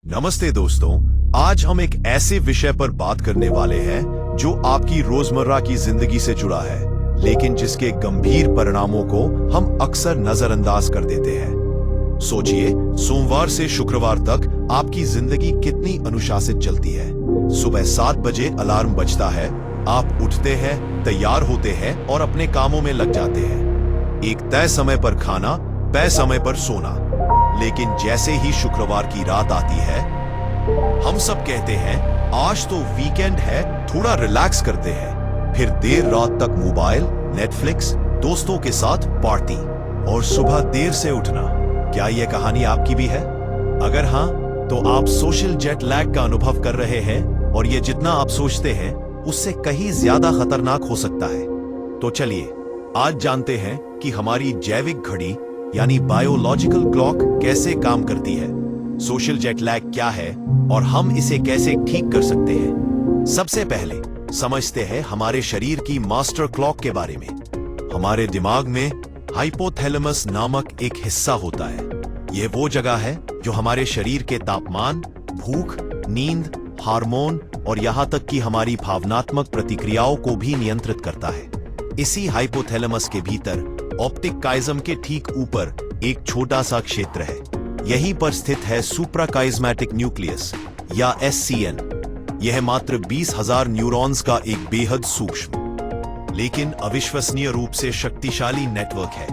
नमस्ते दोस्तों, आज हम एक ऐसे विषय पर बात करने वाले हैं जो आपकी रोजमर्रा की जिंदगी से जुड़ा है, लेकिन जिसके गंभीर परिणामों को हम अक्सर नजरअंदाज कर देते हैं। सोचिए, सोमवार से शुक्रवार तक आपकी जिंदगी कितनी अनुशासित चलती है। सुबह 7 बजे अलार्म बजता है, आप उठते हैं, तैयार होते हैं और अपने कामों में लग जाते हैं। एक तय समय पर खाना, तय समय पर सोना। लेकिन जैसे ही शुक्रवार की रात आती है, हम सब कहते हैं आज तो वीकेंड है, थोड़ा रिलैक्स करते हैं। फिर देर रात तक मोबाइल, नेटफ्लिक्स, दोस्तों के साथ पार्टी और सुबह देर से उठना। क्या यह कहानी आपकी भी है? अगर हां, तो आप सोशल जेट लैग का अनुभव कर रहे हैं और यह जितना आप सोचते हैं उससे कहीं ज्यादा खतरनाक हो सकता है। तो चलिए आज जानते हैं कि हमारी जैविक घड़ी यानी बायोलॉजिकल क्लॉक कैसे काम करती है, सोशल जेट लैग क्या है और हम इसे कैसे ठीक कर सकते हैं। सबसे पहले समझते हैं हमारे शरीर की मास्टर क्लॉक के बारे में। हमारे दिमाग में हाइपोथैलेमस नामक एक हिस्सा होता है। यह वो जगह है जो हमारे शरीर के तापमान, भूख, नींद, हार्मोन और यहां तक कि हमारी भावनात्मक प्रतिक्रियाओं को भी नियंत्रित करता है। इसी हाइपोथैलेमस के भीतर ऑप्टिक काइज्म के ठीक ऊपर एक छोटा सा क्षेत्र है। यहीं पर स्थित है सुप्राकाइज्मेटिक न्यूक्लियस या SCN। यह मात्र 20,000 न्यूरॉन्स का एक बेहद सूक्ष्म लेकिन अविश्वसनीय रूप से शक्तिशाली नेटवर्क है।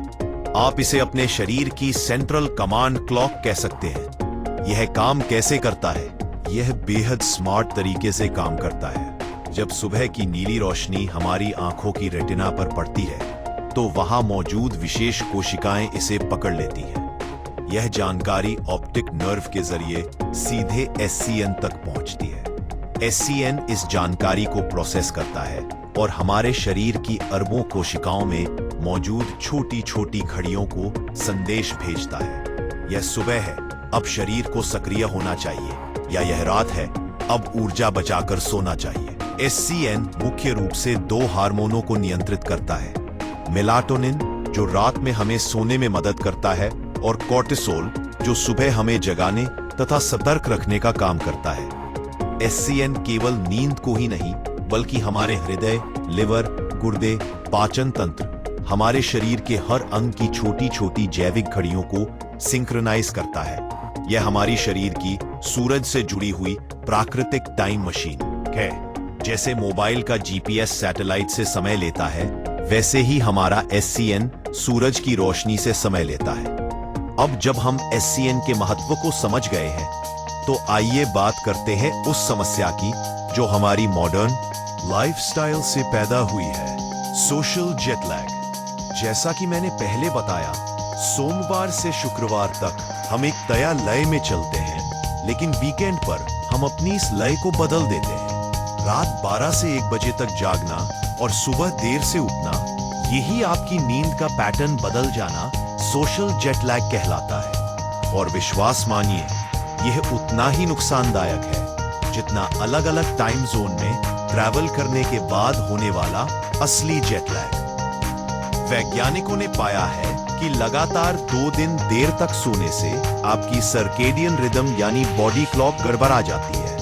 आप इसे अपने शरीर की सेंट्रल कमांड क्लॉक कह सकते हैं। यह काम कैसे करता है? यह बेहद स्मार्ट तरीके से काम करता है। जब सुबह की नीली रोशनी हमारी आंखों की रेटिना पर पड़ती है तो वहां मौजूद विशेष कोशिकाएं इसे पकड़ लेती हैं। यह जानकारी ऑप्टिक नर्व के जरिए सीधे SCN तक पहुंचती है। SCN इस जानकारी को प्रोसेस करता है और हमारे शरीर की अरबों कोशिकाओं में मौजूद छोटी छोटी घड़ियों को संदेश भेजता है। यह सुबह है, अब शरीर को सक्रिय होना चाहिए, या यह रात है, अब ऊर्जा बचाकर सोना चाहिए। SCN मुख्य रूप से 2 हार्मोनों को नियंत्रित करता है, मेलाटोनिन जो रात में हमें सोने में मदद करता है और कोर्टिसोल जो सुबह हमें जगाने तथा सतर्क रखने का काम करता है। SCN केवल नींद को ही नहीं बल्कि हमारे हृदय, लिवर, गुर्दे, पाचन तंत्र, हमारे शरीर के हर अंग की छोटी छोटी जैविक घड़ियों को सिंक्रोनाइज करता है। यह हमारी शरीर की सूरज से जुड़ी हुई प्राकृतिक टाइम मशीन है। जैसे मोबाइल का GPS सैटेलाइट से समय लेता है, वैसे ही हमारा SCN सूरज की रोशनी से समय लेता है। अब जब हम SCN के महत्व को समझ गए हैं, तो आइए बात करते हैं उस समस्या की जो हमारी मॉडर्न लाइफस्टाइल से पैदा हुई है, सोशल जेट लैग। जैसा कि मैंने पहले बताया, सोमवार से शुक्रवार तक हम एक तय लय में चलते हैं, लेकिन वीकेंड पर हम अपनी इस लय को बदल देते हैं। रात 12 से 1 बजे तक जागना और सुबह देर से उठना, यही आपकी नींद का पैटर्न बदल जाना सोशल जेट लैग कहलाता है। और विश्वास मानिए, यह उतना ही नुकसानदायक है जितना अलग अलग टाइम जोन में ट्रैवल करने के बाद होने वाला असली जेट लैग। वैज्ञानिकों ने पाया है कि लगातार 2 दिन देर तक सोने से आपकी सर्केडियन रिदम यानी बॉडी क्लॉक गड़बड़ा जाती है।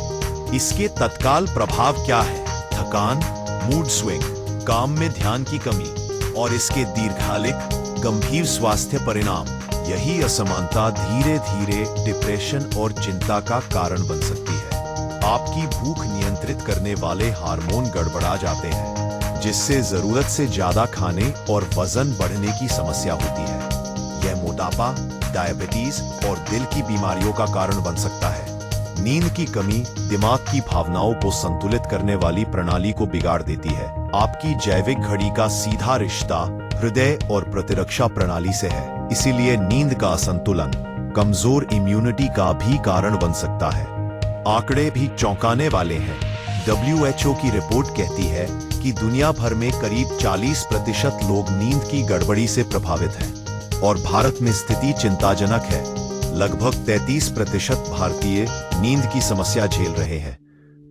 इसके तत्काल प्रभाव क्या है? थकान, मूड स्विंग, काम में ध्यान की कमी और इसके दीर्घकालिक गंभीर स्वास्थ्य परिणाम। यही असमानता धीरे धीरे डिप्रेशन और चिंता का कारण बन सकती है। आपकी भूख नियंत्रित करने वाले हार्मोन गड़बड़ा जाते हैं, जिससे जरूरत से ज्यादा खाने और वजन बढ़ने की समस्या होती है। यह मोटापा, डायबिटीज और दिल की बीमारियों का कारण बन सकता है। नींद की कमी दिमाग की भावनाओं को संतुलित करने वाली प्रणाली को बिगाड़ देती है। आपकी जैविक घड़ी का सीधा रिश्ता हृदय और प्रतिरक्षा प्रणाली से है, इसीलिए नींद का असंतुलन कमजोर इम्यूनिटी का भी कारण बन सकता है। आंकड़े भी चौंकाने वाले हैं। WHO की रिपोर्ट कहती है कि दुनिया भर में करीब 40% लोग नींद की गड़बड़ी से प्रभावित हैं और भारत में स्थिति चिंताजनक है। लगभग 33% भारतीय नींद की समस्या झेल रहे हैं।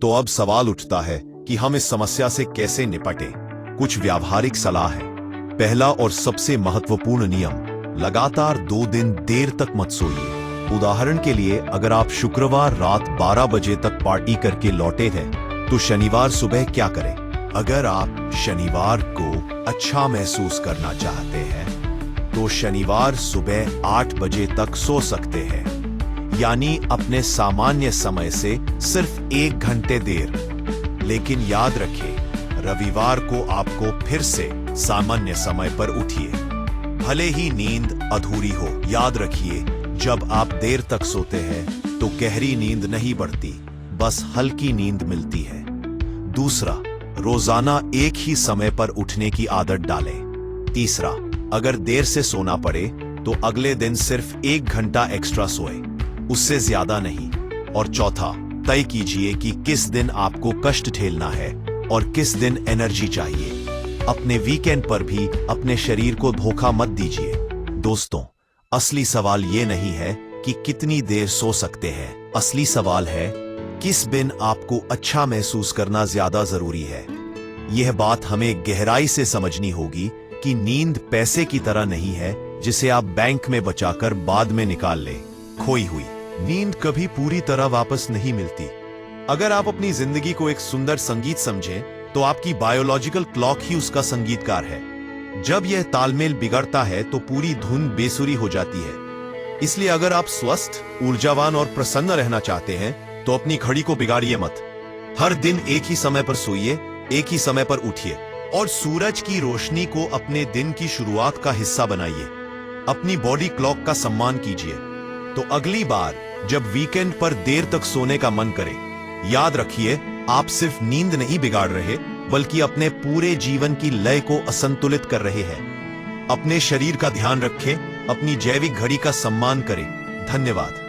तो अब सवाल उठता है कि हम इस समस्या से कैसे निपटें। कुछ व्यावहारिक सलाह है। पहला और सबसे महत्वपूर्ण नियम, लगातार 2 दिन देर तक मत सोइए। उदाहरण के लिए अगर आप शुक्रवार रात 12 बजे तक पार्टी करके लौटे थे तो शनिवार सुबह क्या करें? अगर आप शनिवार को अच्छा महसूस करना चाहते हैं तो शनिवार सुबह 8 बजे तक सो सकते हैं, यानी अपने सामान्य समय से सिर्फ 1 घंटे देर। लेकिन याद रखिए, रविवार को आपको फिर से सामान्य समय पर उठिए, भले ही नींद अधूरी हो। याद रखिए, जब आप देर तक सोते हैं तो गहरी नींद नहीं बढ़ती, बस हल्की नींद मिलती है। दूसरा, रोजाना एक ही समय पर उठने की आदत डालें। तीसरा, अगर देर से सोना पड़े तो अगले दिन सिर्फ 1 घंटा एक्स्ट्रा सोए, उससे ज्यादा नहीं। और चौथा, तय कीजिए कि किस दिन आपको कष्ट झेलना है और किस दिन एनर्जी चाहिए। अपने वीकेंड पर भी अपने शरीर को धोखा मत दीजिए। दोस्तों, असली सवाल ये नहीं है कि कितनी देर सो सकते हैं, असली सवाल है किस दिन आपको अच्छा महसूस करना ज्यादा जरूरी है। यह बात हमें गहराई से समझनी होगी कि नींद पैसे की तरह नहीं है जिसे आप बैंक में बचाकर बाद में निकाल लें। खोई हुई नींद कभी पूरी तरह वापस नहीं मिलती। अगर आप अपनी जिंदगी को एक सुंदर संगीत समझें तो आपकी बायोलॉजिकल क्लॉक ही उसका संगीतकार है। जब यह तालमेल बिगड़ता है तो पूरी धुन बेसुरी हो जाती है। इसलिए अगर आप स्वस्थ, ऊर्जावान और प्रसन्न रहना चाहते हैं तो अपनी घड़ी को बिगाड़िए मत। हर दिन एक ही समय पर सोइए, एक ही समय पर उठिए और सूरज की रोशनी को अपने दिन की शुरुआत का हिस्सा बनाइए। अपनी बॉडी क्लॉक का सम्मान कीजिए। तो अगली बार जब वीकेंड पर देर तक सोने का मन करे, याद रखिए, आप सिर्फ नींद नहीं बिगाड़ रहे बल्कि अपने पूरे जीवन की लय को असंतुलित कर रहे हैं। अपने शरीर का ध्यान रखें, अपनी जैविक घड़ी का सम्मान करें। धन्यवाद।